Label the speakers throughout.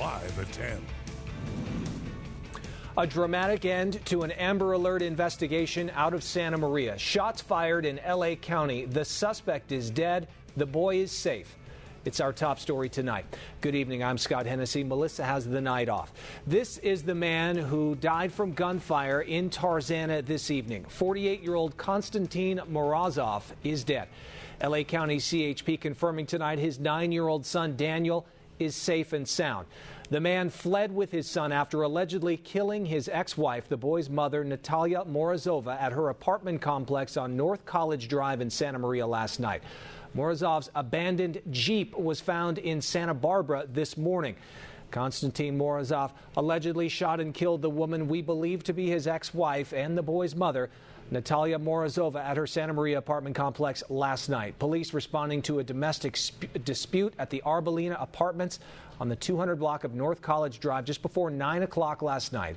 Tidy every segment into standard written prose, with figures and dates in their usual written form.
Speaker 1: live at 10.
Speaker 2: A dramatic end to an Amber Alert investigation out of Santa Maria. Shots fired in SLO County. The suspect is dead. The boy is safe. It's our top story tonight. Good evening. I'm Scott Hennessy. Melissa has the night off. This is the man who died from gunfire in Tarzana this evening. 48-year-old Konstantin Morozov is dead. SLO County CHP confirming tonight his 9-year-old son Daniel is safe and sound. The man fled with his son after allegedly killing his ex-wife, the boy's mother, Natalia Morozova, at her apartment complex on North College Drive in Santa Maria last night. Morozov's abandoned Jeep was found in Santa Barbara this morning. Konstantin Morozov allegedly shot and killed the woman we believe to be his ex-wife and the boy's mother, Natalia Morozova, at her Santa Maria apartment complex last night. Police responding to a domestic dispute at the Arbelina Apartments on the 200 block of North College Drive just before 9 o'clock last night.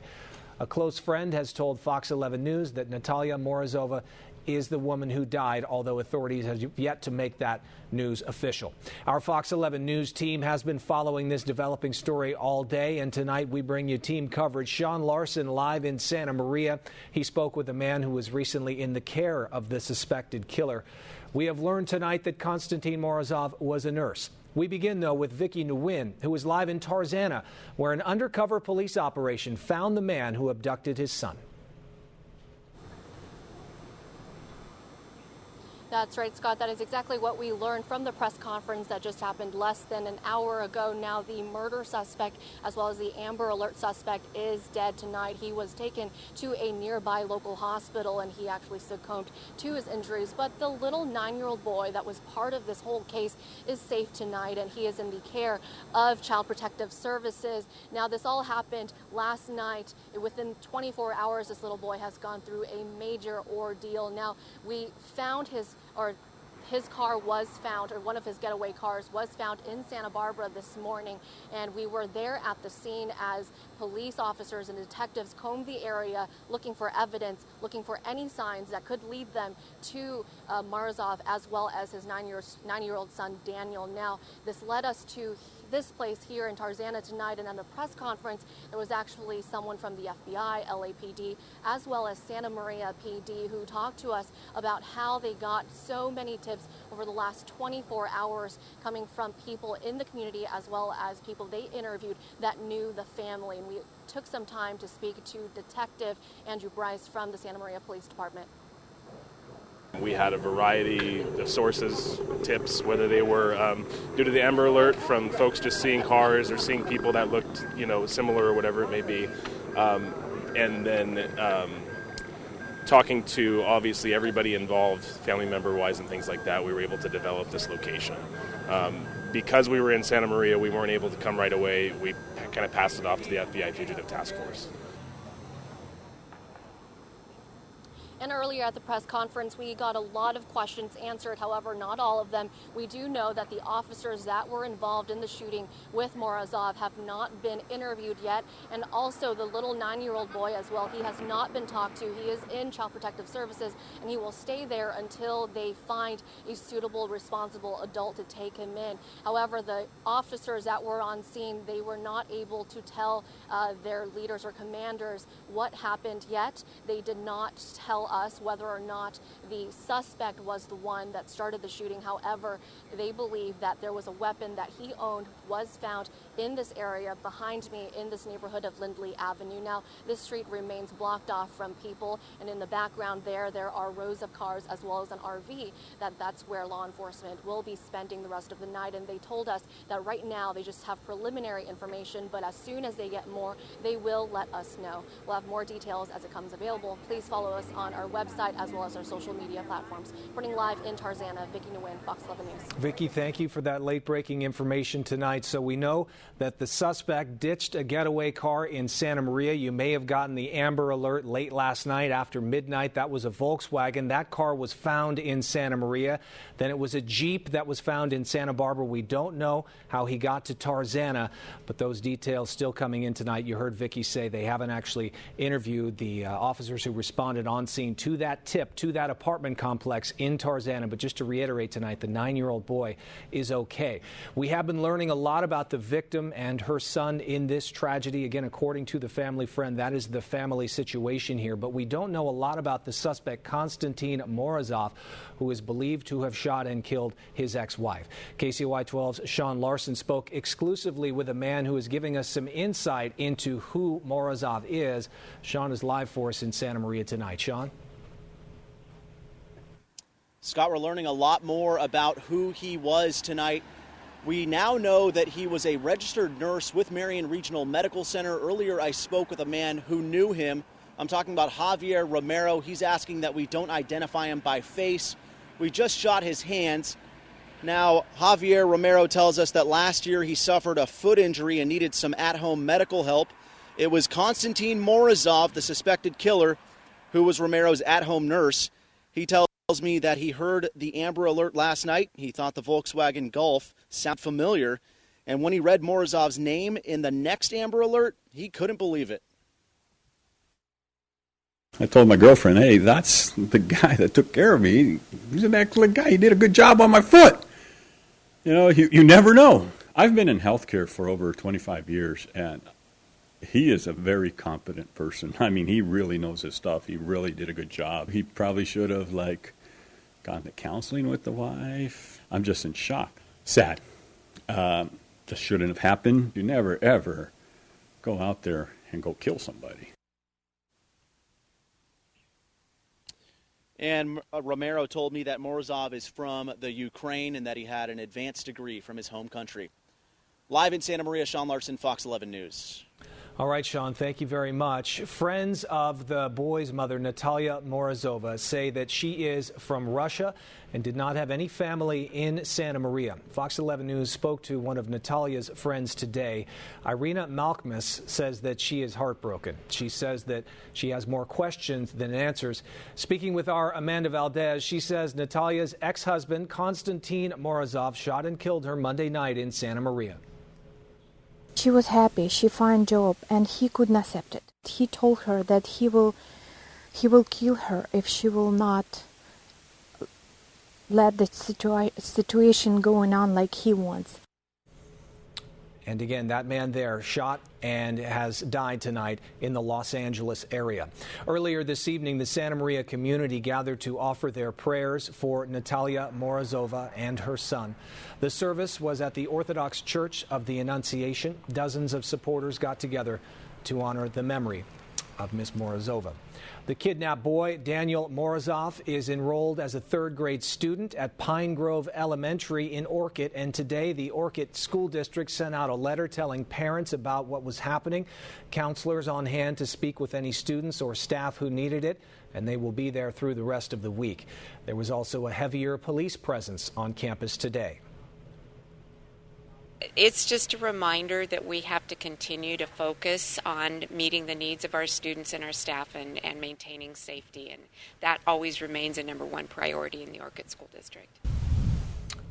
Speaker 2: A close friend has told Fox 11 News that Natalia Morozova is the woman who died, although authorities have yet to make that news official. Our Fox 11 News team has been following this developing story all day, and tonight we bring you team coverage. Sean Larson live in Santa Maria. He spoke with a man who was recently in the care of the suspected killer. We have learned tonight that Konstantin Morozov was a nurse. We begin, though, with Vicki Nguyen, who is live in Tarzana, where an undercover police operation found the man who abducted his son.
Speaker 3: That's right, Scott. That is exactly what we learned from the press conference that just happened less than an hour ago. Now, the murder suspect, as well as the Amber Alert suspect, is dead tonight. He was taken to a nearby local hospital, and he actually succumbed to his injuries. But the little 9-year-old boy that was part of this whole case is safe tonight, and he is in the care of Child Protective Services. Now, this all happened last night. Within 24 hours, this little boy has gone through a major ordeal. Now, we found his car was found, or one of his getaway cars was found in Santa Barbara this morning, and we were there at the scene as police officers and detectives combed the area looking for evidence, looking for any signs that could lead them to Morozov, as well as his 9-year-old son Daniel. Now, this led us to this place here in Tarzana tonight, and at the press conference there was actually someone from the FBI, LAPD, as well as Santa Maria PD, who talked to us about how they got so many tips over the last 24 hours coming from people in the community, as well as people they interviewed that knew the family. And we took some time to speak to Detective Andrew Bryce from the Santa Maria Police Department.
Speaker 4: We had a variety of sources, tips, whether they were due to the Amber Alert from folks just seeing cars or seeing people that looked, similar or whatever it may be. And then talking to, obviously, everybody involved, family member-wise and things like that, we were able to develop this location. Because we were in Santa Maria, we weren't able to come right away. We kind of passed it off to the FBI Fugitive Task Force.
Speaker 3: And earlier at the press conference, we got a lot of questions answered, however, not all of them. We do know that the officers that were involved in the shooting with Morozov have not been interviewed yet. And also the little 9-year-old boy as well, he has not been talked to. He is in Child Protective Services, and he will stay there until they find a suitable, responsible adult to take him in. However, the officers that were on scene, they were not able to tell their leaders or commanders what happened yet. They did not tell us whether or not the suspect was the one that started the shooting. However, they believe that there was a weapon that he owned was found in this area behind me in this neighborhood of Lindley Avenue. Now, this street remains blocked off from people, and in the background there are rows of cars as well as an RV. That's where law enforcement will be spending the rest of the night, and they told us that right now they just have preliminary information, but as soon as they get more, they will let us know. We'll have more details as it comes available. Please follow us on our website as well as our social media platforms. Reporting live in Tarzana, Vicki Nguyen, Fox 11 News.
Speaker 2: Vicki, thank you for that late-breaking information tonight. So we know that the suspect ditched a getaway car in Santa Maria. You may have gotten the Amber Alert late last night after midnight. That was a Volkswagen. That car was found in Santa Maria. Then it was a Jeep that was found in Santa Barbara. We don't know how he got to Tarzana, but those details still coming in tonight. You heard Vicki say they haven't actually interviewed the officers who responded on scene scene, to that tip, to that apartment complex in Tarzana. But just to reiterate tonight, the 9-year-old boy is okay. We have been learning a lot about the victim and her son in this tragedy. Again, according to the family friend, that is the family situation here. But we don't know a lot about the suspect, Konstantin Morozov, who is believed to have shot and killed his ex-wife. KCOI 12's Sean Larson spoke exclusively with a man who is giving us some insight into who Morozov is. Sean is live for us in Santa Maria tonight. Sean?
Speaker 1: Scott, we're learning a lot more about who he was tonight. We now know that he was a registered nurse with Marion Regional Medical Center. Earlier, I spoke with a man who knew him. I'm talking about Javier Romero. He's asking that we don't identify him by face. We just shot his hands. Now, Javier Romero tells us that last year he suffered a foot injury and needed some at-home medical help. It was Konstantin Morozov, the suspected killer, who was Romero's at-home nurse. He tells me that he heard the Amber Alert last night. He thought the Volkswagen Golf sounded familiar. And when he read Morozov's name in the next Amber Alert, he couldn't believe it.
Speaker 5: I told my girlfriend, hey, that's the guy that took care of me. He's an excellent guy. He did a good job on my foot. You know, you never know. I've been in healthcare for over 25 years, and he is a very competent person. I mean, he really knows his stuff. He really did a good job. He probably should have, gone to counseling with the wife. I'm just in shock. Sad. This shouldn't have happened. You never, ever go out there and go kill somebody.
Speaker 1: And Romero told me that Morozov is from the Ukraine and that he had an advanced degree from his home country. Live in Santa Maria, Sean Larson, Fox 11 News.
Speaker 2: All right, Sean, thank you very much. Friends of the boy's mother, Natalia Morozova, say that she is from Russia and did not have any family in Santa Maria. Fox 11 News spoke to one of Natalia's friends today. Irina Malkmus says that she is heartbroken. She says that she has more questions than answers. Speaking with our Amanda Valdez, she says Natalia's ex-husband, Konstantin Morozov, shot and killed her Monday night in Santa Maria.
Speaker 6: She was happy. She found a job, and he couldn't accept it. He told her that he will kill her if she will not let the situation going on like he wants.
Speaker 2: And again, that man there shot and has died tonight in the Los Angeles area. Earlier this evening, the Santa Maria community gathered to offer their prayers for Natalia Morozova and her son. The service was at the Orthodox Church of the Annunciation. Dozens of supporters got together to honor the memory of Miss Morozova. The kidnapped boy, Daniel Morozov, is enrolled as a third-grade student at Pine Grove Elementary in Orkut, and today the Orkut School District sent out a letter telling parents about what was happening. Counselors on hand to speak with any students or staff who needed it, and they will be there through the rest of the week. There was also a heavier police presence on campus today.
Speaker 7: It's just a reminder that we have to continue to focus on meeting the needs of our students and our staff and maintaining safety. And that always remains a number one priority in the Orkut School District.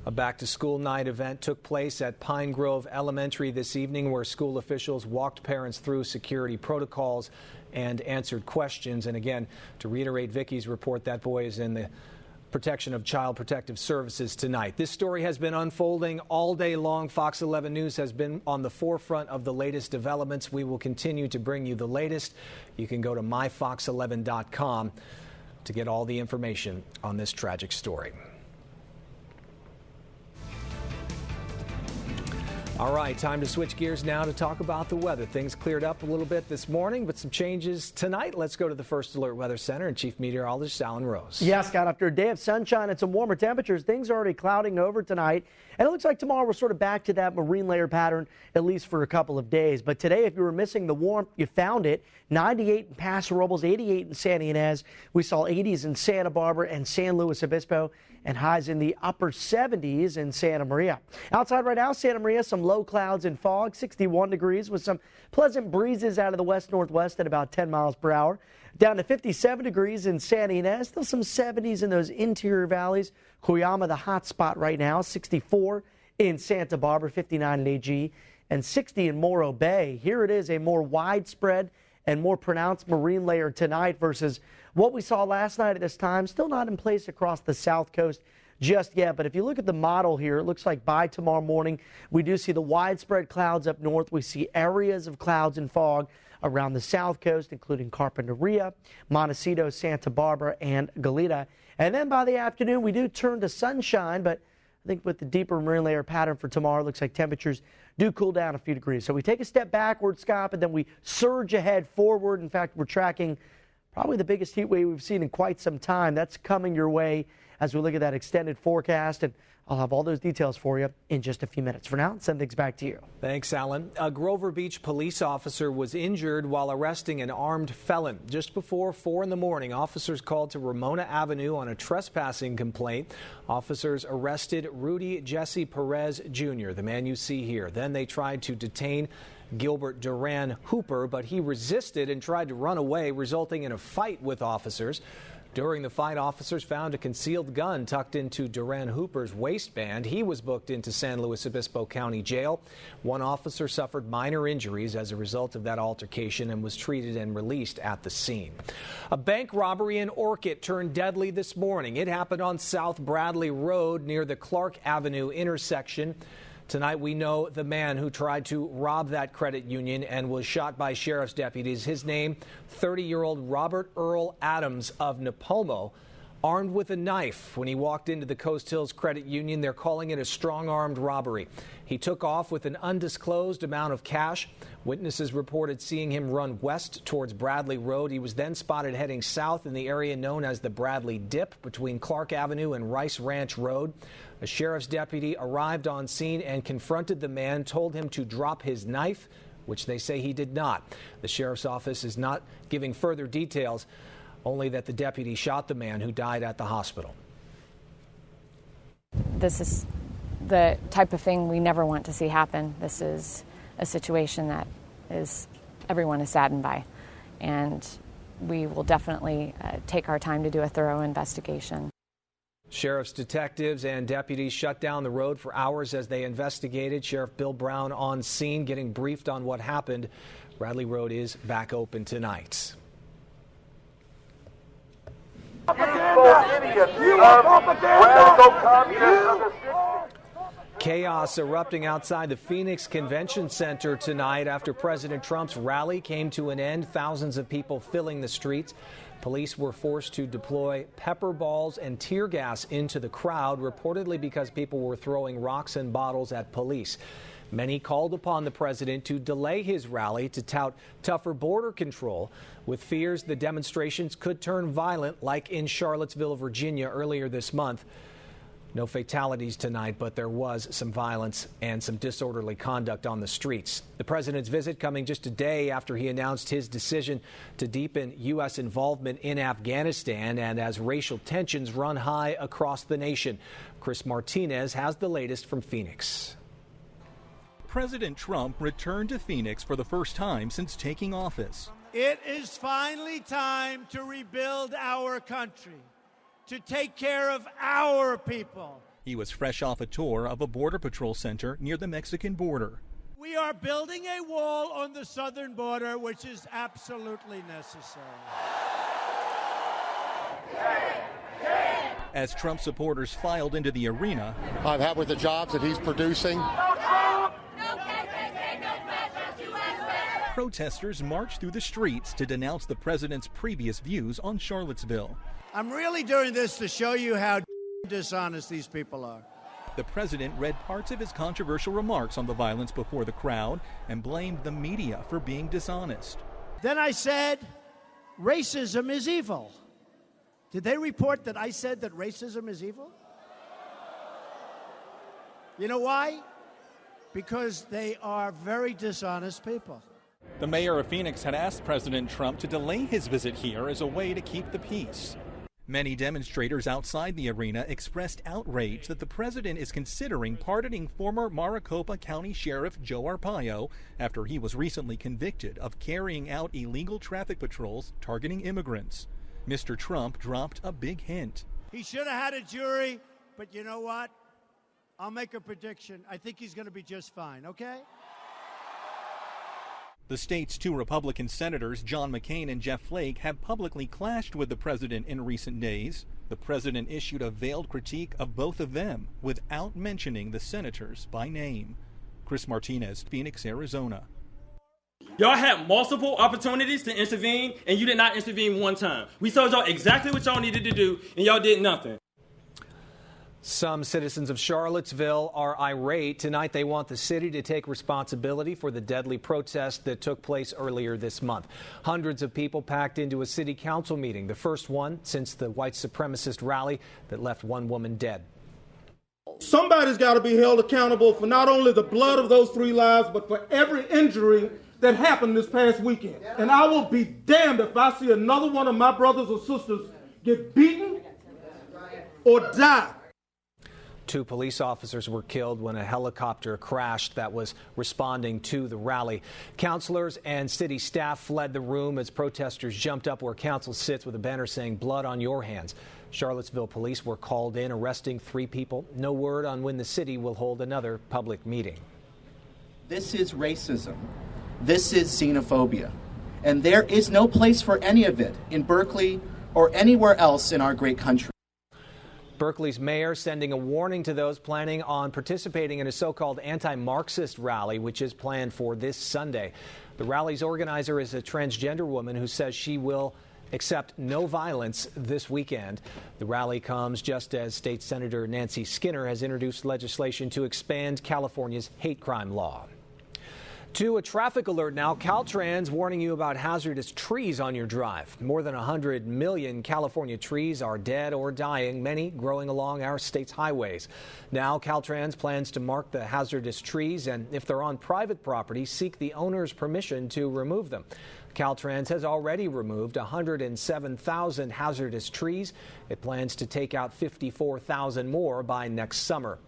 Speaker 2: A back-to-school night event took place at Pine Grove Elementary this evening, where school officials walked parents through security protocols and answered questions. And again, to reiterate Vicky's report, that boy is in the protection of Child Protective Services tonight. This story has been unfolding all day long. Fox 11 News has been on the forefront of the latest developments. We will continue to bring you the latest. You can go to myfox11.com to get all the information on this tragic story. All right, time to switch gears now to talk about the weather. Things cleared up a little bit this morning, but some changes tonight. Let's go to the First Alert Weather Center and Chief Meteorologist Alan Rose.
Speaker 8: Yeah, Scott, after a day of sunshine and some warmer temperatures, things are already clouding over tonight. And it looks like tomorrow we're sort of back to that marine layer pattern, at least for a couple of days. But today, if you were missing the warmth, you found it. 98 in Paso Robles, 88 in Santa Ynez. We saw 80s in Santa Barbara and San Luis Obispo, and highs in the upper 70s in Santa Maria. Outside right now, Santa Maria, some low clouds and fog, 61 degrees with some pleasant breezes out of the west-northwest at about 10 miles per hour. Down to 57 degrees in Santa Ynez, still some 70s in those interior valleys. Cuyama, the hot spot right now, 64 in Santa Barbara, 59 in AG, and 60 in Morro Bay. Here it is, a more widespread and more pronounced marine layer tonight versus What we saw last night at this time, still not in place across the south coast just yet. But if you look at the model here, it looks like by tomorrow morning, we do see the widespread clouds up north. We see areas of clouds and fog around the south coast, including Carpinteria, Montecito, Santa Barbara, and Goleta. And then by the afternoon, we do turn to sunshine, but I think with the deeper marine layer pattern for tomorrow, it looks like temperatures do cool down a few degrees. So we take a step backward, Scott, and then we surge ahead forward. In fact, we're tracking probably the biggest heat wave we've seen in quite some time. That's coming your way as we look at that extended forecast, and I'll have all those details for you in just a few minutes. For now, send things back to you.
Speaker 2: Thanks, Alan. A Grover Beach police officer was injured while arresting an armed felon. Just before 4 in the morning, officers called to Ramona Avenue on a trespassing complaint. Officers arrested Rudy Jesse Perez Jr., the man you see here. Then they tried to detain Gilbert Duran Hooper, but he resisted and tried to run away, resulting in a fight with officers. During the fight, officers found a concealed gun tucked into Duran Hooper's waistband. He was booked into San Luis Obispo County Jail. One officer suffered minor injuries as a result of that altercation and was treated and released at the scene. A bank robbery in Orkut turned deadly this morning. It happened on South Bradley Road near the Clark Avenue intersection. Tonight, we know the man who tried to rob that credit union and was shot by sheriff's deputies. His name, 30-year-old Robert Earl Adams of Napomo, armed with a knife when he walked into the Coast Hills Credit Union. They're calling it a strong-armed robbery. He took off with an undisclosed amount of cash. Witnesses reported seeing him run west towards Bradley Road. He was then spotted heading south in the area known as the Bradley Dip between Clark Avenue and Rice Ranch Road. A sheriff's deputy arrived on scene and confronted the man, told him to drop his knife, which they say he did not. The sheriff's office is not giving further details, only that the deputy shot the man who died at the hospital.
Speaker 9: This is the type of thing we never want to see happen. This is a situation that everyone is saddened by, and we will definitely take our time to do a thorough investigation.
Speaker 2: Sheriff's detectives and deputies shut down the road for hours as they investigated. Sheriff Bill Brown on scene getting briefed on what happened. Bradley Road is back open tonight. Chaos erupting outside the Phoenix Convention Center tonight after President Trump's rally came to an end. Thousands of people filling the streets. Police were forced to deploy pepper balls and tear gas into the crowd, reportedly because people were throwing rocks and bottles at police. Many called upon the president to delay his rally to tout tougher border control, with fears the demonstrations could turn violent like in Charlottesville, Virginia earlier this month. No fatalities tonight, but there was some violence and some disorderly conduct on the streets. The president's visit coming just a day after he announced his decision to deepen U.S. involvement in Afghanistan and as racial tensions run high across the nation. Chris Martinez has the latest from Phoenix.
Speaker 10: President Trump returned to Phoenix for the first time since taking office.
Speaker 11: It is finally time to rebuild our country, to take care of our people.
Speaker 10: He was fresh off a tour of a Border Patrol center near the Mexican border.
Speaker 11: We are building a wall on the southern border, which is absolutely necessary.
Speaker 10: As Trump supporters filed into the arena,
Speaker 12: I'm happy with the jobs that he's producing.
Speaker 10: Protesters marched through the streets to denounce the president's previous views on Charlottesville.
Speaker 11: I'm really doing this to show you how dishonest these people are.
Speaker 10: The president read parts of his controversial remarks on the violence before the crowd and blamed the media for being dishonest.
Speaker 11: Then I said, racism is evil. Did they report that I said that racism is evil? You know why? Because they are very dishonest people.
Speaker 10: The mayor of Phoenix had asked President Trump to delay his visit here as a way to keep the peace. Many demonstrators outside the arena expressed outrage that the president is considering pardoning former Maricopa County Sheriff Joe Arpaio after he was recently convicted of carrying out illegal traffic patrols targeting immigrants. Mr. Trump dropped a big hint.
Speaker 11: He should have had a jury, but you know what? I'll make a prediction. I think he's going to be just fine, okay?
Speaker 10: The state's two Republican senators, John McCain and Jeff Flake, have publicly clashed with the president in recent days. The president issued a veiled critique of both of them without mentioning the senators by name. Chris Martinez, Phoenix, Arizona.
Speaker 13: Y'all had multiple opportunities to intervene, and you did not intervene one time. We told y'all exactly what y'all needed to do, and y'all did nothing.
Speaker 2: Some citizens of Charlottesville are irate. Tonight they want the city to take responsibility for the deadly protest that took place earlier this month. Hundreds of people packed into a city council meeting, the first one since the white supremacist rally that left one woman dead.
Speaker 14: Somebody's got to be held accountable for not only the blood of those 3 lives, but for every injury that happened this past weekend. And I will be damned if I see another one of my brothers or sisters get beaten or die.
Speaker 2: 2 police officers were killed when a helicopter crashed that was responding to the rally. Councilors and city staff fled the room as protesters jumped up where council sits with a banner saying "Blood on your hands." Charlottesville police were called in, arresting 3 people. No word on when the city will hold another public meeting.
Speaker 15: This is racism. This is xenophobia. And there is no place for any of it in Berkeley or anywhere else in our great country.
Speaker 2: Berkeley's mayor sending a warning to those planning on participating in a so-called anti-Marxist rally, which is planned for this Sunday. The rally's organizer is a transgender woman who says she will accept no violence this weekend. The rally comes just as State Senator Nancy Skinner has introduced legislation to expand California's hate crime law. To a traffic alert now, Caltrans warning you about hazardous trees on your drive. More than 100 million California trees are dead or dying, many growing along our state's highways. Now, Caltrans plans to mark the hazardous trees, and if they're on private property, seek the owner's permission to remove them. Caltrans has already removed 107,000 hazardous trees. It plans to take out 54,000 more by next summer.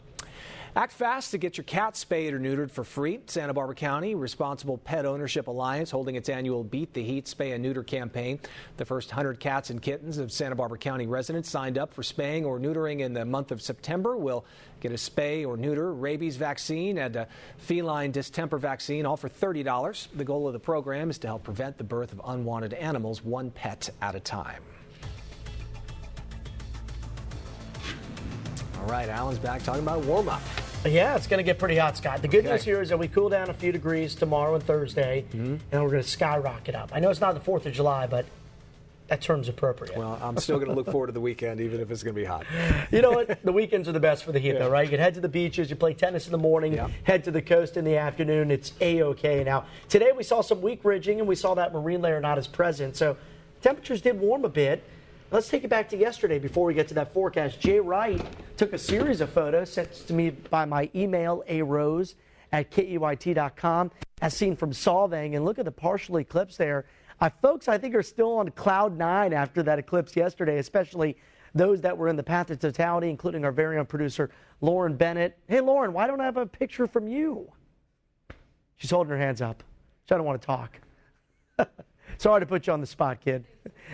Speaker 2: Act fast to get your cat spayed or neutered for free. Santa Barbara County Responsible Pet Ownership Alliance holding its annual Beat the Heat Spay and Neuter campaign. The first 100 cats and kittens of Santa Barbara County residents signed up for spaying or neutering in the month of September will get a spay or neuter, rabies vaccine, and a feline distemper vaccine, all for $30. The goal of the program is to help prevent the birth of unwanted animals, one pet at a time. All right, Alan's back talking about warm-up.
Speaker 8: Yeah, it's going to get pretty hot, Scott. The good news here is that we cool down a few degrees tomorrow and Thursday, and we're going to skyrocket up. I know it's not the 4th of July, but that term's appropriate.
Speaker 2: Well, I'm still going to look forward to the weekend, even if it's going to be hot.
Speaker 8: You know what? The weekends are the best for the heat, though, right? You can head to the beaches, you play tennis in the morning, head to the coast in the afternoon. It's A-OK. Now, today we saw some weak ridging, and we saw that marine layer not as present, so temperatures did warm a bit. Let's take it back to yesterday before we get to that forecast. Jay Wright took a series of photos sent to me by my email, arose@keyt.com, as seen from Solvang. And look at the partial eclipse there. Folks, I think, are still on cloud 9 after that eclipse yesterday, especially those that were in the path of totality, including our very own producer, Lauren Bennett. Hey, Lauren, why don't I have a picture from you? She's holding her hands up. She doesn't want to talk. Sorry to put you on the spot, kid.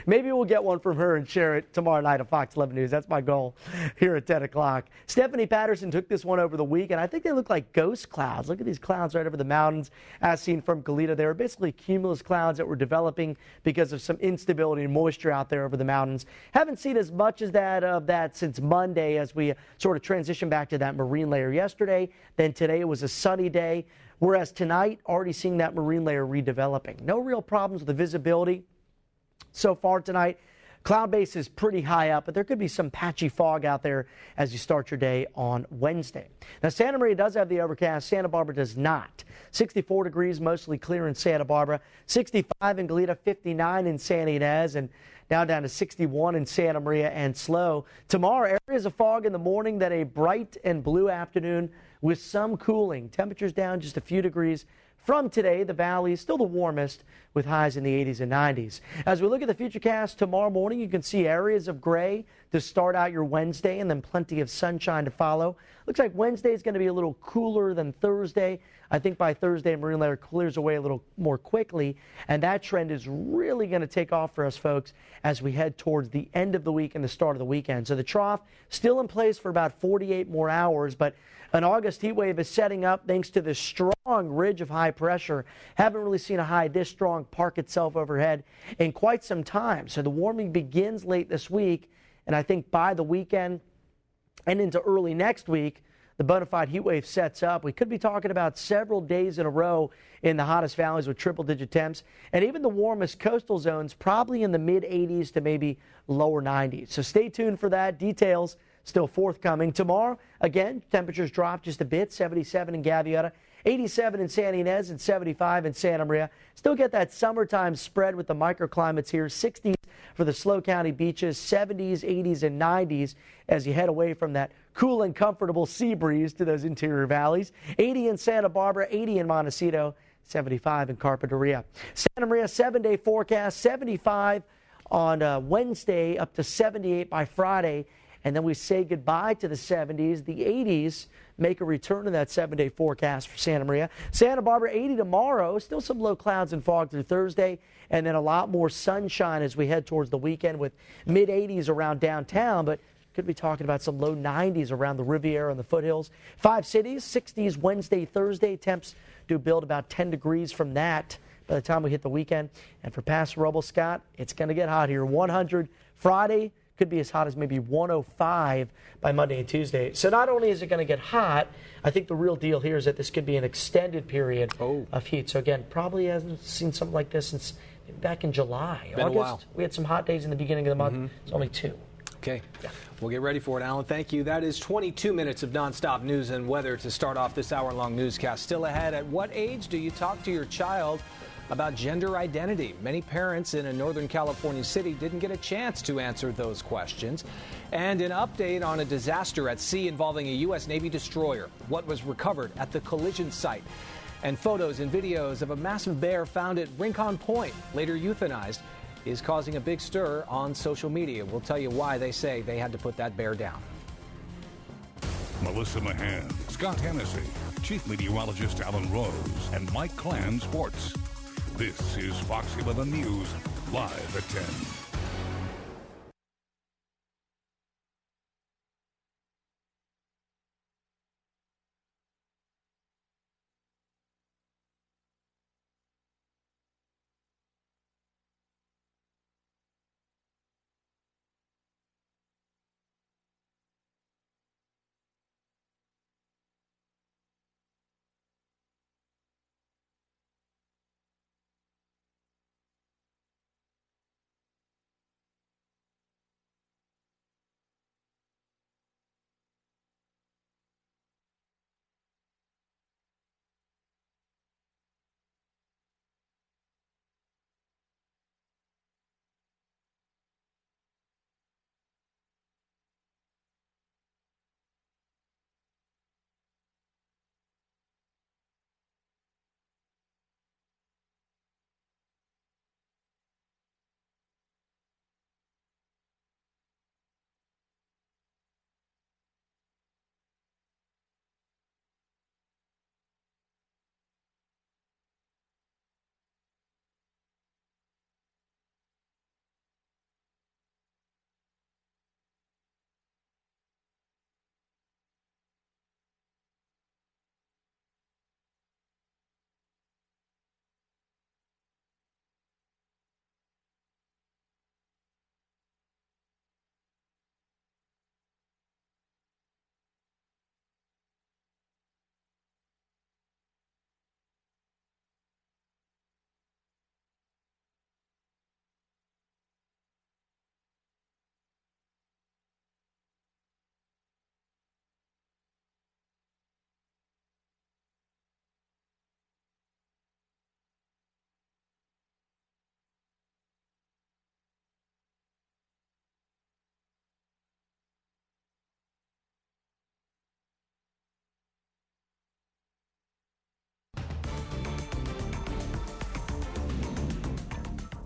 Speaker 8: Maybe we'll get one from her and share it tomorrow night on Fox 11 News. That's my goal here at 10 o'clock. Stephanie Patterson took this one over the week, and I think they look like ghost clouds. Look at these clouds right over the mountains, as seen from Goleta. They were basically cumulus clouds that were developing because of some instability and moisture out there over the mountains. Haven't seen as much as that since Monday as we sort of transition back to that marine layer yesterday. Then today it was a sunny day. Whereas tonight, already seeing that marine layer redeveloping. No real problems with the visibility so far tonight. Cloud base is pretty high up, but there could be some patchy fog out there as you start your day on Wednesday. Now, Santa Maria does have the overcast. Santa Barbara does not. 64 degrees, mostly clear in Santa Barbara. 65 in Goleta, 59 in San Ynez, and now down to 61 in Santa Maria and SLO. Tomorrow, areas of fog in the morning, then a bright and blue afternoon with some cooling. Temperatures down just a few degrees. From today, the valley is still the warmest with highs in the 80s and 90s. As we look at the futurecast tomorrow morning, you can see areas of gray to start out your Wednesday and then plenty of sunshine to follow. Looks like Wednesday is going to be a little cooler than Thursday. I think by Thursday, marine layer clears away a little more quickly, and that trend is really going to take off for us, folks, as we head towards the end of the week and the start of the weekend. So the trough still in place for about 48 more hours, but an August heat wave is setting up thanks to the strong strong ridge of high pressure. Haven't really seen a high this strong park itself overhead in quite some time. So the warming begins late this week, and I think by the weekend and into early next week, the bona fide heat wave sets up. We could be talking about several days in a row in the hottest valleys with triple-digit temps, and even the warmest coastal zones probably in the mid-80s to maybe lower 90s. So stay tuned for that. Details still forthcoming. Tomorrow, again, temperatures drop just a bit, 77 in Gaviota, 87 in Santa Ynez, and 75 in Santa Maria. Still get that summertime spread with the microclimates here, 60s for the SLO County beaches, 70s, 80s, and 90s as you head away from that cool and comfortable sea breeze to those interior valleys. 80 in Santa Barbara, 80 in Montecito, 75 in Carpinteria. Santa Maria 7-day forecast, 75 on Wednesday, up to 78 by Friday. And then we say goodbye to the 70s. The 80s make a return to that 7-day forecast for Santa Maria. Santa Barbara 80 tomorrow. Still some low clouds and fog through Thursday. And then a lot more sunshine as we head towards the weekend with mid-80s around downtown. But could be talking about some low 90s around the Riviera and the foothills. 5 cities, 60s Wednesday, Thursday. Temps do build about 10 degrees from that by the time we hit the weekend. And for Paso Robles, Scott, it's going to get hot here. 100 Friday. Could be as hot as maybe 105 by Monday and Tuesday. So not only is it going to get hot, I think the real deal here is that this could be an extended period of heat. So again, probably hasn't seen something like this since back in July.
Speaker 2: Been
Speaker 8: August,
Speaker 2: a while.
Speaker 8: We had some hot days in the beginning of the month. It's only 2.
Speaker 2: Okay. Yeah. We'll get ready for it, Alan. Thank you. That is 22 minutes of nonstop news and weather to start off this hour-long newscast. Still ahead, at what age do you talk to your child about gender identity? Many parents in a Northern California city didn't get a chance to answer those questions. And an update on a disaster at sea involving a U.S. Navy destroyer. What was recovered at the collision site. And photos and videos of a massive bear found at Rincon Point, later euthanized, is causing a big stir on social media. We'll tell you why they say they had to put that bear down.
Speaker 16: Melissa Mahan, Scott Hennessy, Chief Meteorologist Alan Rose, and Mike Clan Sports. This is Fox 11 News, live at 10.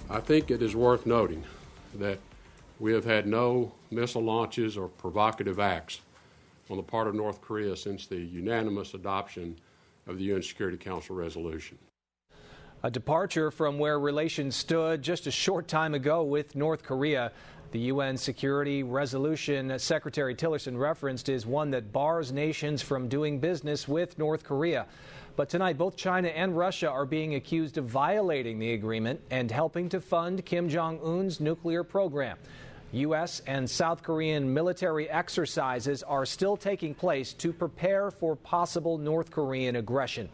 Speaker 17: I think it is worth noting that we have had no missile launches or provocative acts on the part of North Korea since the unanimous adoption of the UN Security Council resolution. A departure from where relations stood just a short time ago with North Korea.
Speaker 2: The UN security resolution Secretary Tillerson referenced is one that bars nations from doing business with North Korea. But tonight, both China and Russia are being accused of violating the agreement and helping to fund Kim Jong-un's nuclear program. U.S. and South Korean military exercises are still taking place to prepare for possible North Korean aggression.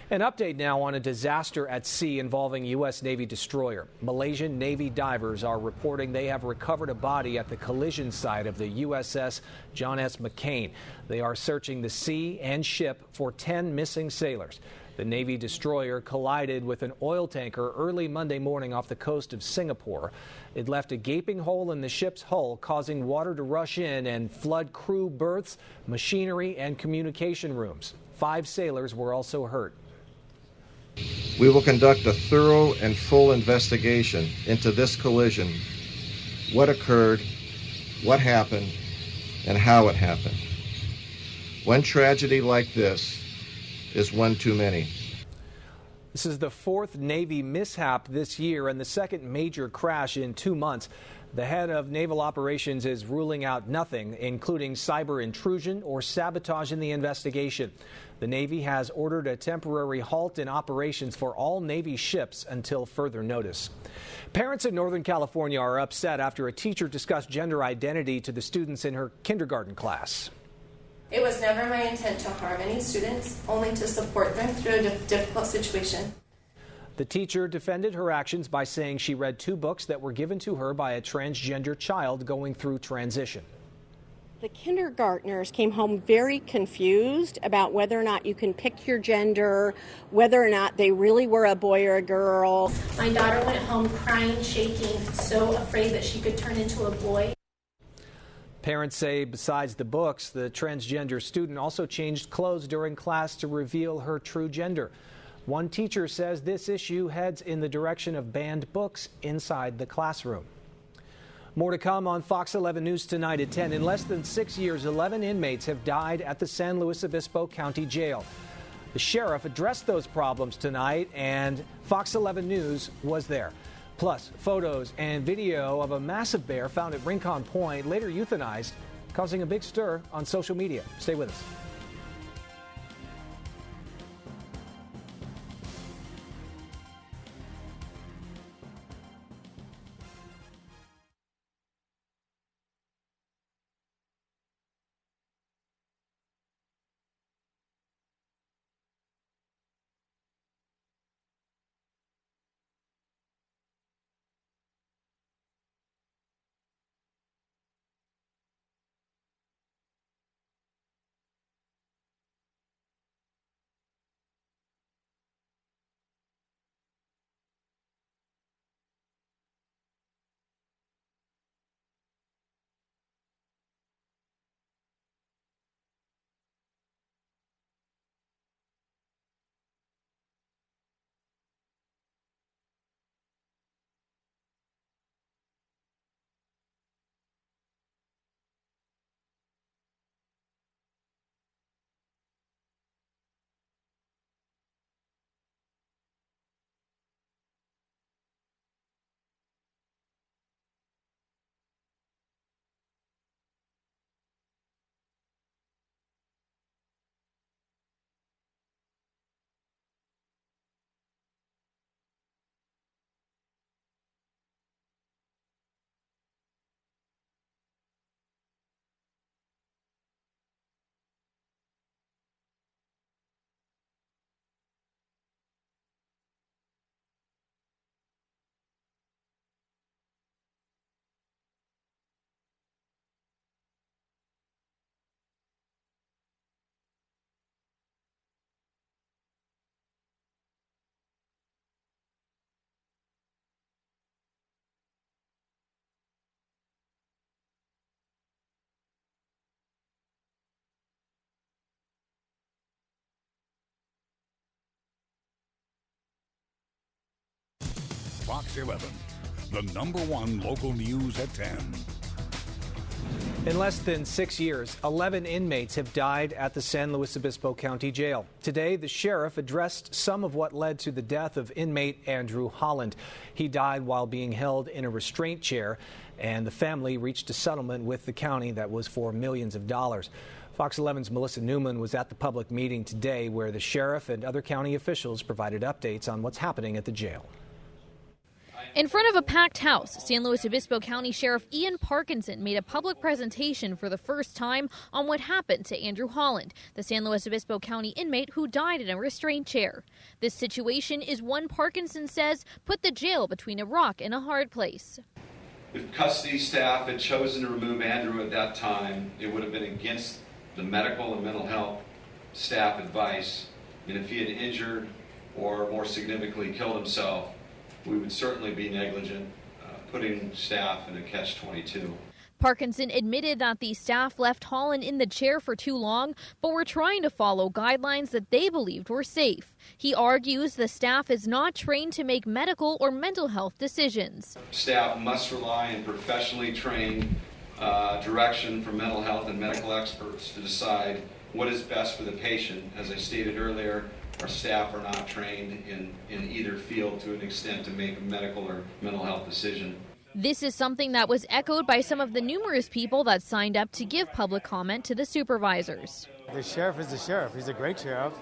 Speaker 2: An update now on a disaster at sea involving U.S. Navy destroyer. Malaysian Navy divers are reporting they have recovered a body at the collision site of the USS John S. McCain. They are searching the sea and ship for 10 missing sailors. The Navy destroyer collided with an oil tanker early Monday morning off the coast of Singapore. It left a gaping hole in the ship's hull, causing water to rush in and flood crew berths, machinery, and communication rooms. 5 sailors were also hurt.
Speaker 18: We will conduct a thorough and full investigation into this collision, what occurred, what happened, and how it happened. One tragedy like this is one too many.
Speaker 2: This is the 4th Navy mishap this year and the second major crash in 2 months. The head of Naval Operations is ruling out nothing, including cyber intrusion or sabotage in the investigation. The Navy has ordered a temporary halt in operations for all Navy ships until further notice. Parents in Northern California are upset after a teacher discussed gender identity to the students in her kindergarten class.
Speaker 19: It was never my intent to harm any students, only to support them through a difficult situation.
Speaker 2: The teacher defended her actions by saying she read 2 books that were given to her by a transgender child going through transition.
Speaker 20: The kindergartners came home very confused about whether or not you can pick your gender, whether or not they really were a boy or a girl.
Speaker 19: My daughter went home crying, shaking, so afraid that she could turn into a boy.
Speaker 2: Parents say besides the books, the transgender student also changed clothes during class to reveal her true gender. One teacher says this issue heads in the direction of banned books inside the classroom. More to come on Fox 11 News tonight at 10. In less than 6 years, 11 inmates have died at the San Luis Obispo County Jail. The sheriff addressed those problems tonight, and Fox 11 News was there. Plus, photos and video of a massive bear found at Rincon Point, later euthanized, causing a big stir on social media. Stay with us.
Speaker 16: Fox 11, the #1 local news at 10.
Speaker 2: In less than 6 years, 11 inmates have died at the San Luis Obispo County Jail. Today, the sheriff addressed some of what led to the death of inmate Andrew Holland. He died while being held in a restraint chair, and the family reached a settlement with the county that was for millions of dollars. Fox 11's Melissa Newman was at the public meeting today where the sheriff and other county officials provided updates on what's happening at the jail.
Speaker 21: In front of a packed house, San Luis Obispo County Sheriff Ian Parkinson made a public presentation for the first time on what happened to Andrew Holland, the San Luis Obispo County inmate who died in a restraint chair. This situation is one Parkinson says put the jail between a rock and a hard place.
Speaker 22: If custody staff had chosen to remove Andrew at that time, it would have been against the medical and mental health staff advice. And if he had injured or more significantly killed himself, we would certainly be negligent, putting staff in a catch-22.
Speaker 21: Parkinson admitted that the staff left Holland in the chair for too long, but were trying to follow guidelines that they believed were safe. He argues the staff is not trained to make medical or mental health decisions. Staff
Speaker 22: must rely on professionally trained direction from mental health and medical experts to decide what is best for the patient. As I stated earlier, our staff are not trained in either field to an extent to make a medical or mental health decision.
Speaker 21: This is something that was echoed by some of the numerous people that signed up to give public comment to the supervisors.
Speaker 23: The sheriff is the sheriff. He's a great sheriff,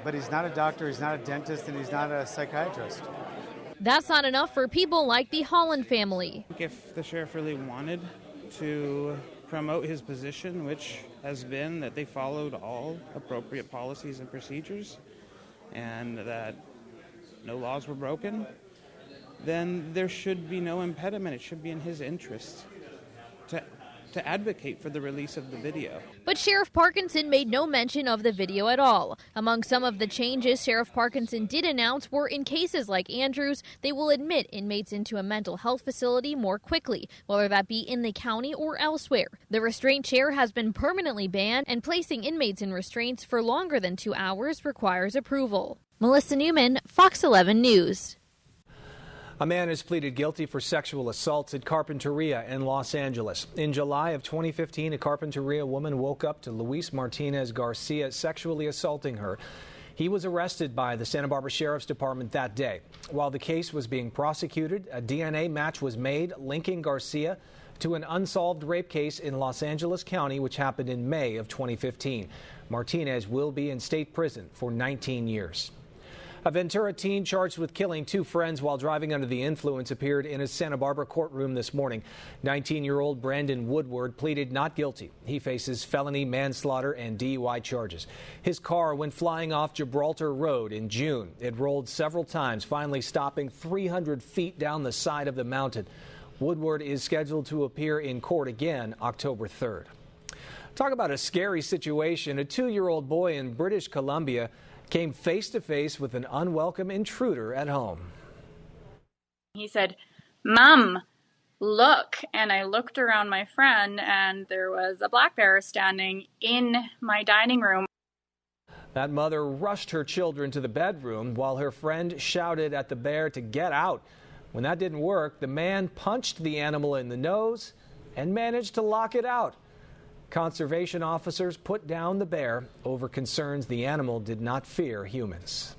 Speaker 23: but he's not a doctor, he's not a dentist, and he's not a psychiatrist.
Speaker 21: That's not enough for people like the Holland family.
Speaker 24: If the sheriff really wanted to promote his position, which has been that they followed all appropriate policies and procedures and that no laws were broken, then there should be no impediment. It should be in his interest to advocate for the release of the video.
Speaker 21: But Sheriff Parkinson made no mention of the video at all. Among some of the changes Sheriff Parkinson did announce were in cases like Andrew's, they will admit inmates into a mental health facility more quickly, whether that be in the county or elsewhere. The restraint chair has been permanently banned, and placing inmates in restraints for longer than 2 hours requires approval. Melissa Newman, Fox 11 News.
Speaker 2: A man has pleaded guilty for sexual assault at Carpinteria in Los Angeles. In July of 2015, a Carpinteria woman woke up to Luis Martinez Garcia sexually assaulting her. He was arrested by the Santa Barbara Sheriff's Department that day. While the case was being prosecuted, a DNA match was made linking Garcia to an unsolved rape case in Los Angeles County, which happened in May of 2015. Martinez will be in state prison for 19 years. A Ventura teen charged with killing 2 friends while driving under the influence appeared in a Santa Barbara courtroom this morning. 19-year-old Brandon Woodward pleaded not guilty. He faces felony manslaughter and DUI charges. His car went flying off Gibraltar Road in June. It rolled several times, finally stopping 300 feet down the side of the mountain. Woodward is scheduled to appear in court again October 3rd. Talk about a scary situation. A 2-year-old boy in British Columbia came face-to-face with an unwelcome intruder at home.
Speaker 25: He said, "Mom, look." And I looked around my friend, and there was a black bear standing in my dining room.
Speaker 2: That mother rushed her children to the bedroom while her friend shouted at the bear to get out. When that didn't work, the man punched the animal in the nose and managed to lock it out. Conservation officers put down the bear over concerns the animal did not fear humans.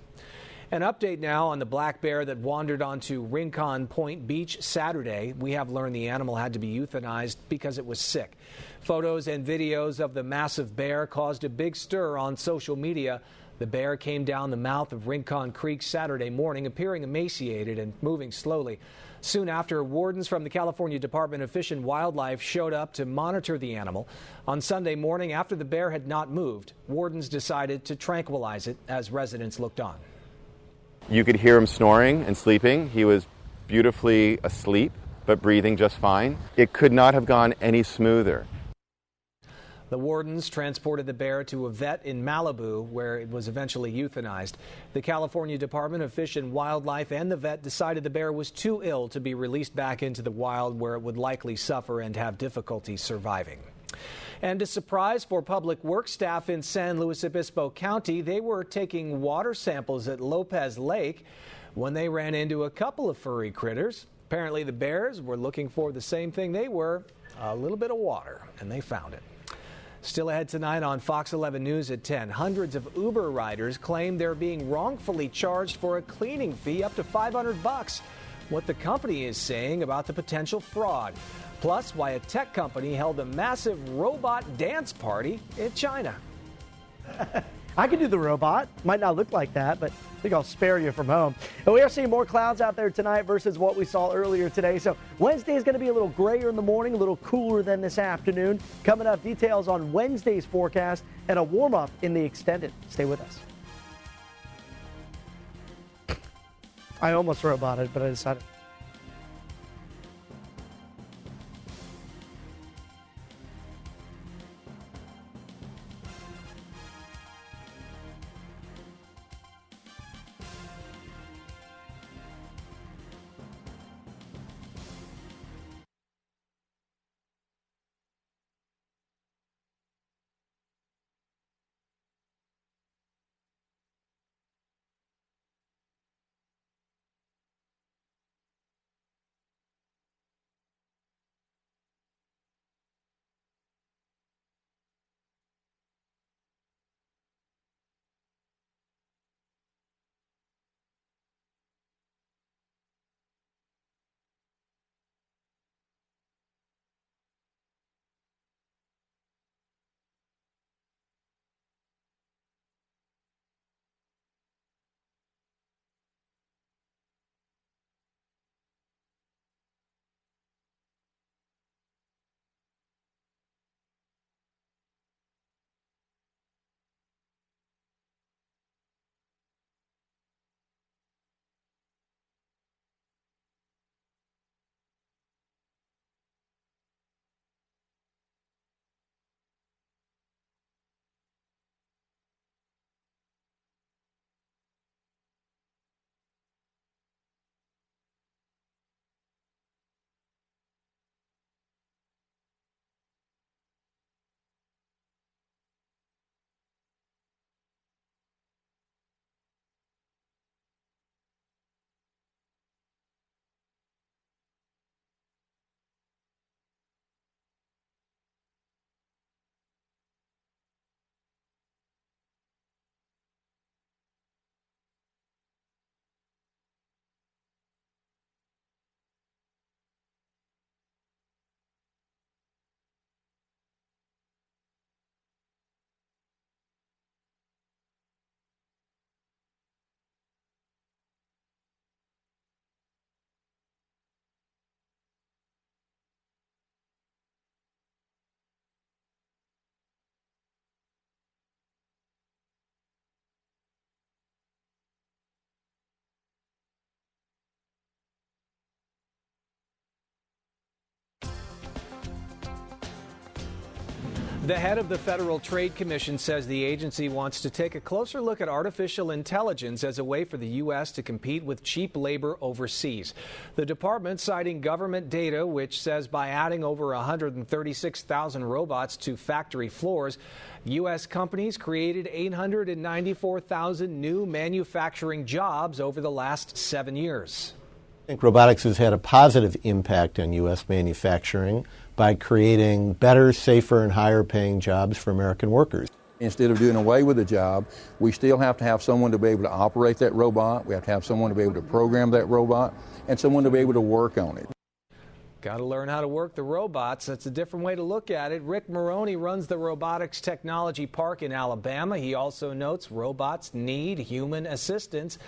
Speaker 2: An update now on the black bear that wandered onto Rincon Point Beach Saturday. We have learned the animal had to be euthanized because it was sick. Photos and videos of the massive bear caused a big stir on social media. The bear came down the mouth of Rincon Creek Saturday morning, appearing emaciated and moving slowly. Soon after, wardens from the California Department of Fish and Wildlife showed up to monitor the animal. On Sunday morning, after the bear had not moved, wardens decided to tranquilize it as residents looked on.
Speaker 26: You could hear him snoring and sleeping. He was beautifully asleep, but breathing just fine. It could not have gone any smoother.
Speaker 2: The wardens transported the bear to a vet in Malibu, where it was eventually euthanized. The California Department of Fish and Wildlife and the vet decided the bear was too ill to be released back into the wild, where it would likely suffer and have difficulty surviving. And a surprise for public works staff in San Luis Obispo County. They were taking water samples at Lopez Lake when they ran into a couple of furry critters. Apparently the bears were looking for the same thing they were, a little bit of water, and they found it. Still ahead tonight on Fox 11 News at 10, hundreds of Uber riders claim they're being wrongfully charged for a cleaning fee up to $500. What the company is saying about the potential fraud. Plus, why a tech company held a massive robot dance party in China.
Speaker 8: I can do the robot. Might not look like that, but I think I'll spare you from home. And we are seeing more clouds out there tonight versus what we saw earlier today. So Wednesday is going to be a little grayer in the morning, a little cooler than this afternoon. Coming up, details on Wednesday's forecast and a warm-up in the extended. Stay with us. I almost roboted, but I decided.
Speaker 2: The head of the Federal Trade Commission says the agency wants to take a closer look at artificial intelligence as a way for the U.S. to compete with cheap labor overseas. The department citing government data, which says by adding over 136,000 robots to factory floors, U.S. companies created 894,000 new manufacturing jobs over the last 7 years.
Speaker 1: I think robotics has had a positive impact on U.S. manufacturing by creating better, safer, and higher-paying jobs for American workers.
Speaker 3: Instead of doing away with a job, we still have to have someone to be able to operate that robot. We have to have someone to be able to program that robot and someone to be able to work on it.
Speaker 2: Got to learn how to work the robots. That's a different way to look at it. Rick Maroney runs the Robotics Technology Park in Alabama. He also notes robots need human assistance.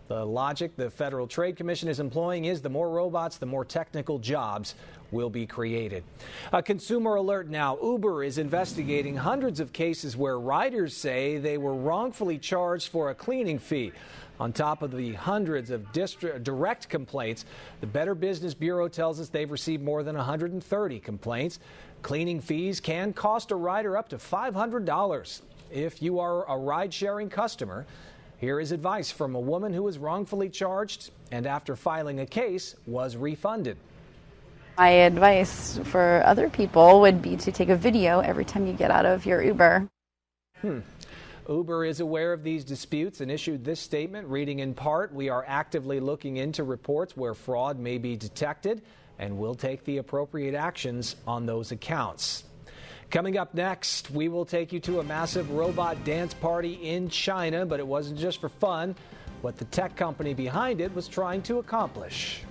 Speaker 2: The logic the Federal Trade Commission is employing is the more robots, the more technical jobs will be created. A consumer alert now. Uber is investigating hundreds of cases where riders say they were wrongfully charged for a cleaning fee. On top of the hundreds of direct complaints, the Better Business Bureau tells us they've received more than 130 complaints. Cleaning fees can cost a rider up to $500. If you are a ride-sharing customer, here is advice from a woman who was wrongfully charged and after filing a case was refunded.
Speaker 4: My advice for other people would be to take a video every time you get out of your Uber.
Speaker 2: Uber is aware of these disputes and issued this statement, reading in part, "We are actively looking into reports where fraud may be detected and will take the appropriate actions on those accounts." Coming up next, we will take you to a massive robot dance party in China, but it wasn't just for fun. What the tech company behind it was trying to accomplish.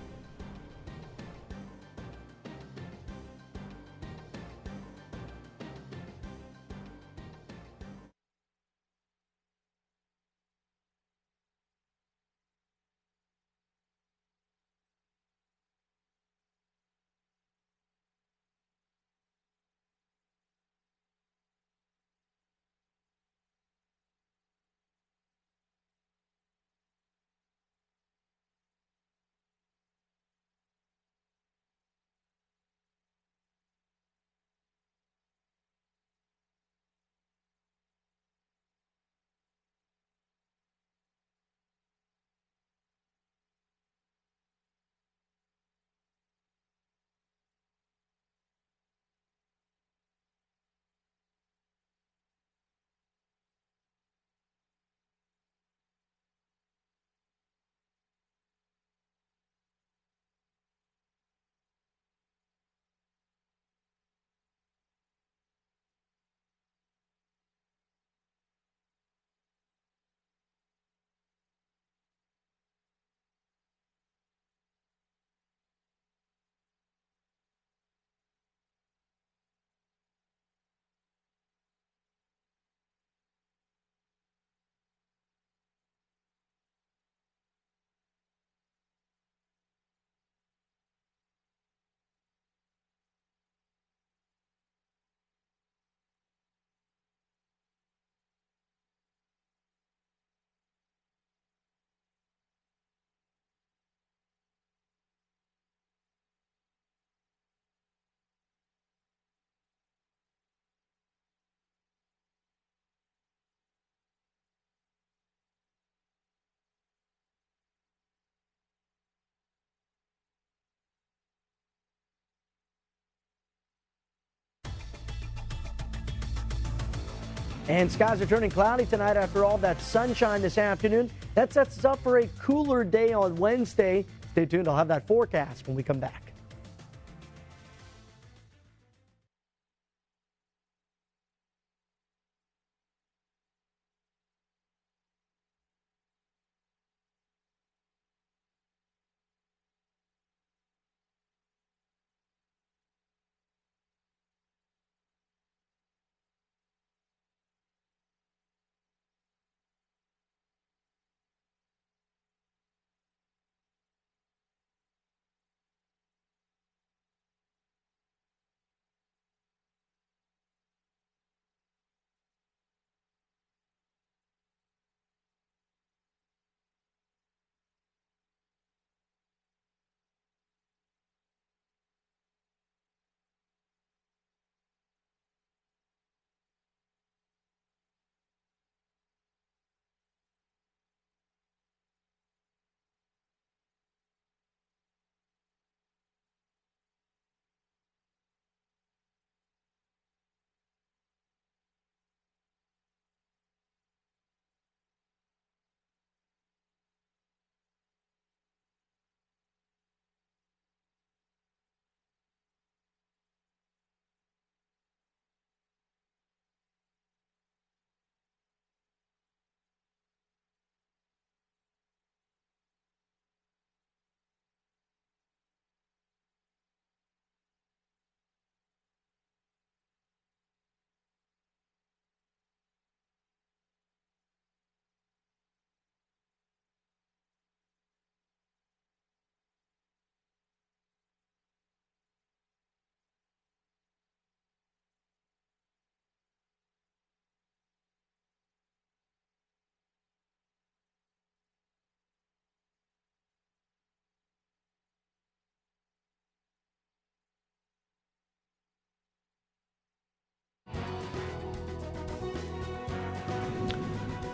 Speaker 8: And skies are turning cloudy tonight after all that sunshine this afternoon. That sets us up for a cooler day on Wednesday. Stay tuned. I'll have that forecast when we come back.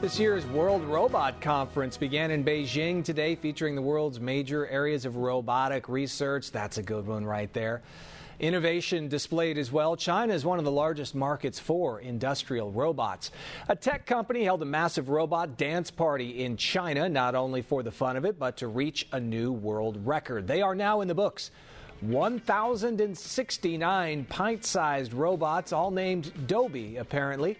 Speaker 2: This year's World Robot Conference began in Beijing today, featuring the world's major areas of robotic research. That's a good one right there. Innovation displayed as well. China is one of the largest markets for industrial robots. A tech company held a massive robot dance party in China, not only for the fun of it, but to reach a new world record. They are now in the books. 1,069 pint-sized robots, all named Dobie, apparently,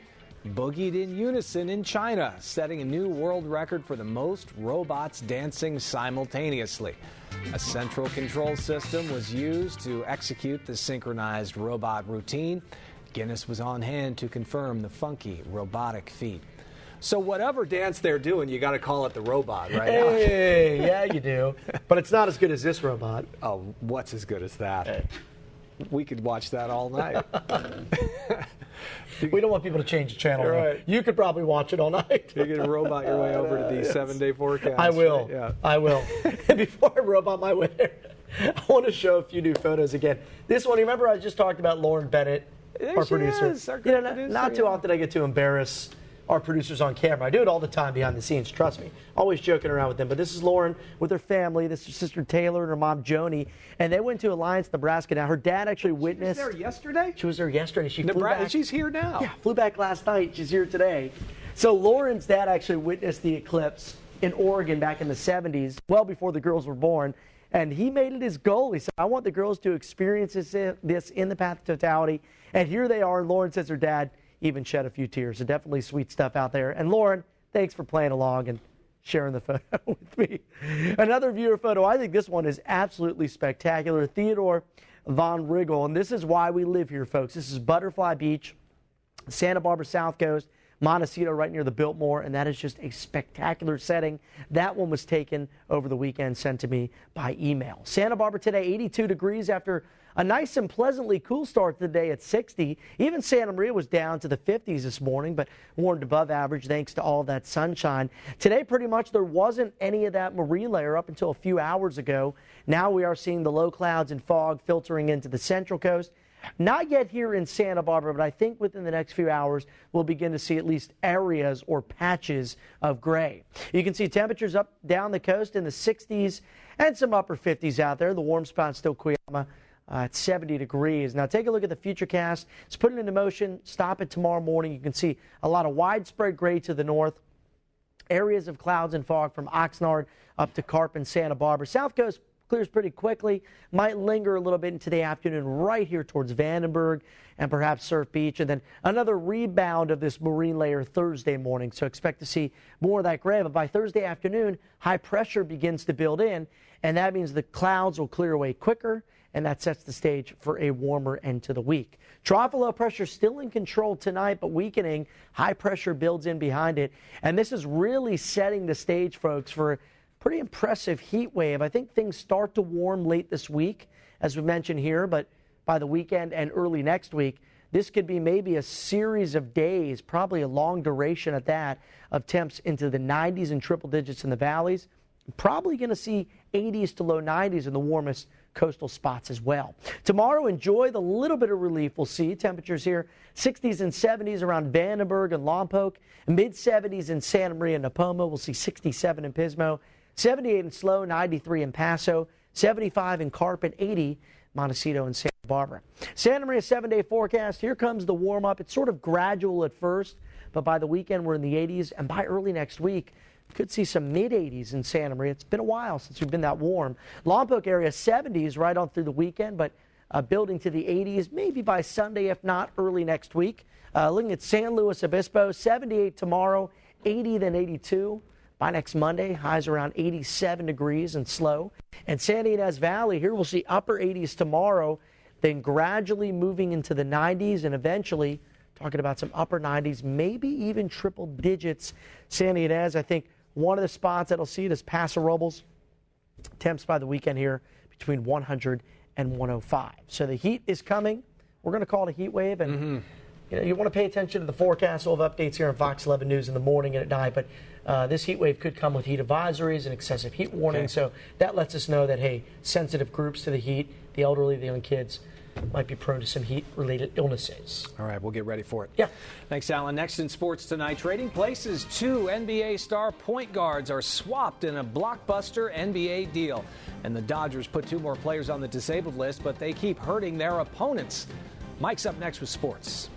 Speaker 2: boogied in unison in China, setting a new world record for the most robots dancing simultaneously. A central control system was used to execute the synchronized robot routine. Guinness was on hand to confirm the funky robotic feat. So whatever dance they're doing, you got to call it the robot, right?
Speaker 8: Hey, yeah, you do. But it's not as good as this robot.
Speaker 2: Oh, what's as good as that? Hey. We could watch that all night.
Speaker 8: We don't want people to change the channel.
Speaker 2: Right.
Speaker 8: You could probably watch it all night.
Speaker 2: You can robot your way over to the 7-day forecast.
Speaker 8: I will.
Speaker 2: Right? Yeah.
Speaker 8: I will. And before I robot my way there, I want to show a few new photos again. This one, you remember I just talked about Lauren Bennett, our producer.
Speaker 2: Producer,
Speaker 8: not too often I get to embarrass our producers on camera. I do it all the time behind the scenes, trust me. Always joking around with them. But this is Lauren with her family. This is sister Taylor and her mom Joni. And they went to Alliance, Nebraska. Now, her dad actually witnessed.
Speaker 2: She was there yesterday?
Speaker 8: She was there yesterday. She flew back.
Speaker 2: She's here now.
Speaker 8: Yeah, flew back last night. She's here today. So Lauren's dad actually witnessed the eclipse in Oregon back in the 70s, well before the girls were born. And he made it his goal. He said, I want the girls to experience this in the path of totality. And here they are. And Lauren says her dad even shed a few tears. So definitely sweet stuff out there. And Lauren, thanks for playing along and sharing the photo with me. Another viewer photo. I think this one is absolutely spectacular. Theodore Von Rigel. And this is why we live here, folks. This is Butterfly Beach, Santa Barbara South Coast, Montecito right near the Biltmore, and that is just a spectacular setting. That one was taken over the weekend, sent to me by email. Santa Barbara today, 82 degrees after a nice and pleasantly cool start to the day at 60. Even Santa Maria was down to the 50s this morning, but warmed above average thanks to all that sunshine. Today, pretty much, there wasn't any of that marine layer up until a few hours ago. Now we are seeing the low clouds and fog filtering into the central coast. Not yet here in Santa Barbara, but I think within the next few hours, we'll begin to see at least areas or patches of gray. You can see temperatures up down the coast in the 60s and some upper 50s out there. The warm spot still Cuyama at 70 degrees. Now take a look at the futurecast. Let's put it into motion. Stop it tomorrow morning. You can see a lot of widespread gray to the north. Areas of clouds and fog from Oxnard up to Carp and Santa Barbara. South coast clears pretty quickly, might linger a little bit into the afternoon right here towards Vandenberg and perhaps Surf Beach. And then another rebound of this marine layer Thursday morning. So expect to see more of that gray. But by Thursday afternoon, high pressure begins to build in, and that means the clouds will clear away quicker, and that sets the stage for a warmer end to the week. Trough low pressure still in control tonight, but weakening. High pressure builds in behind it. And this is really setting the stage, folks, for pretty impressive heat wave. I think things start to warm late this week, as we mentioned here, but by the weekend and early next week, this could be maybe a series of days, probably a long duration at that, of temps into the 90s and triple digits in the valleys. Probably going to see 80s to low 90s in the warmest coastal spots as well. Tomorrow, enjoy the little bit of relief we'll see. Temperatures here, 60s and 70s around Vandenberg and Lompoc, mid-70s in Santa Maria and Nipomo. We'll see 67 in Pismo. 78 in SLO, 93 in Paso, 75 in Carp, and 80 Montecito and Santa Barbara. Santa Maria 7-day forecast. Here comes the warm-up. It's sort of gradual at first, but by the weekend we're in the 80s, and by early next week, could see some mid-80s in Santa Maria. It's been a while since we've been that warm. Lompoc area 70s right on through the weekend, but building to the 80s maybe by Sunday, if not early next week. Looking at San Luis Obispo, 78 tomorrow, 80 then 82. By next Monday, highs around 87 degrees and SLO. And Santa Ynez Valley, here we'll see upper 80s tomorrow, then gradually moving into the 90s and eventually talking about some upper 90s, maybe even triple digits. Santa Ynez, I think one of the spots that'll see it is Paso Robles. Temps by the weekend here between 100 and 105. So the heat is coming. We're going to call it a heat wave. And you want to pay attention to the forecast. We'll have updates here on Fox 11 News in the morning and at night. But this heat wave could come with heat advisories and excessive heat warning. Okay. So that lets us know that, hey, sensitive groups to the heat, the elderly, the young kids, might be prone to some heat-related illnesses.
Speaker 2: All right, we'll get ready for it.
Speaker 8: Yeah.
Speaker 2: Thanks, Alan. Next in sports tonight, trading places. 2 NBA star point guards are swapped in a blockbuster NBA deal. And the Dodgers put 2 more players on the disabled list, but they keep hurting their opponents. Mike's up next with sports.